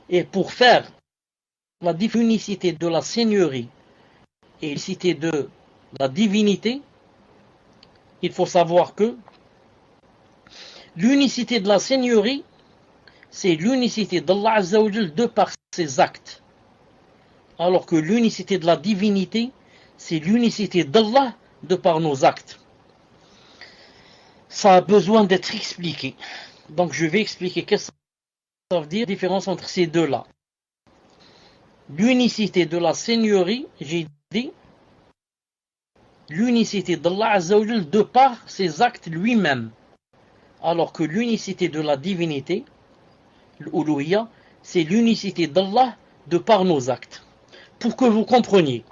Et pour faire la unicité de la seigneurie et l'unicité de la divinité, il faut savoir que l'unicité de la seigneurie, c'est l'unicité d'Allah Azza wa Jal de par ses actes. Alors que l'unicité de la divinité, c'est l'unicité d'Allah de par nos actes. Ça a besoin d'être expliqué. Donc je vais expliquer qu'est-ce que ça veut dire, la différence entre ces deux-là. L'unicité de la seigneurie, j'ai dit, l'unicité d'Allah Azza wa Jal de par ses actes lui-même. Alors que l'unicité de la divinité, l'Uluhiyya, c'est l'unicité d'Allah de par nos actes. Pour que vous compreniez.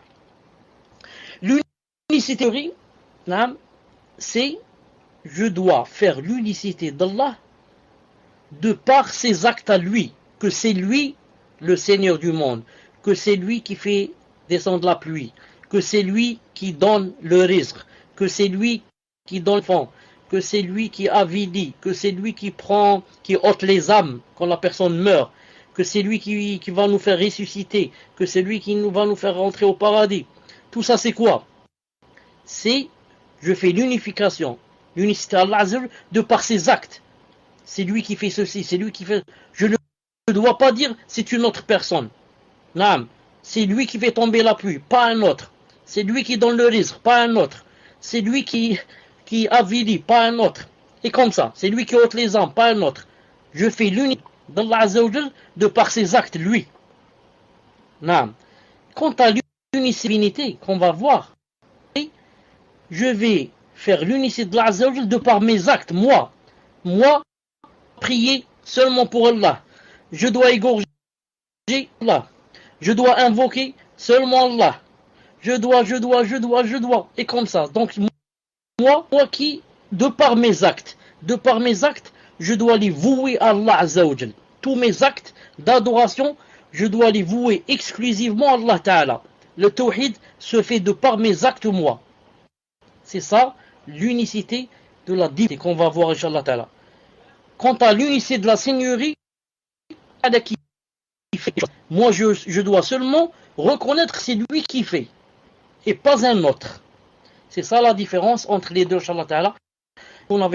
L'unicité, c'est je dois faire l'unicité d'Allah de par ses actes à lui, que c'est lui le Seigneur du monde, que c'est lui qui fait descendre la pluie, que c'est lui qui donne le rizq, que c'est lui qui donne le fond, que c'est lui qui avidit, que c'est lui qui ôte les âmes quand la personne meurt, que c'est lui qui va nous faire ressusciter, que c'est lui qui va nous faire rentrer au paradis. Tout ça c'est quoi? C'est, je fais l'unification, l'unicité d'Allah de par ses actes. C'est lui qui fait ceci, c'est lui qui fait... Je ne dois pas dire c'est une autre personne. Non, c'est lui qui fait tomber la pluie, pas un autre. C'est lui qui donne le rizq, pas un autre. C'est lui qui avidit, pas un autre. Et comme ça, c'est lui qui ôte les âmes, pas un autre. Je fais l'unité d'Allah Azza wa Jal de par ses actes, lui. Non. Quant à l'unicité qu'on va voir, je vais faire l'unicité d'Allah Azza wa Jal de par mes actes, moi. Moi, prier seulement pour Allah. Je dois égorger Allah. Je dois invoquer seulement Allah. Je dois. Et comme ça. Donc, moi qui, de par mes actes, je dois les vouer à Allah Azza wa Jal. Tous mes actes d'adoration, je dois les vouer exclusivement à Allah Ta'ala. Le tawhid se fait de par mes actes, moi. C'est ça, l'unicité de la divinité qu'on va voir, Inch'Allah Ta'ala. Quant à l'unicité de la seigneurie, qui fait, moi je dois seulement reconnaître c'est lui qui fait, et pas un autre. C'est ça la différence entre les deux, Inch'Allah Ta'ala. On avait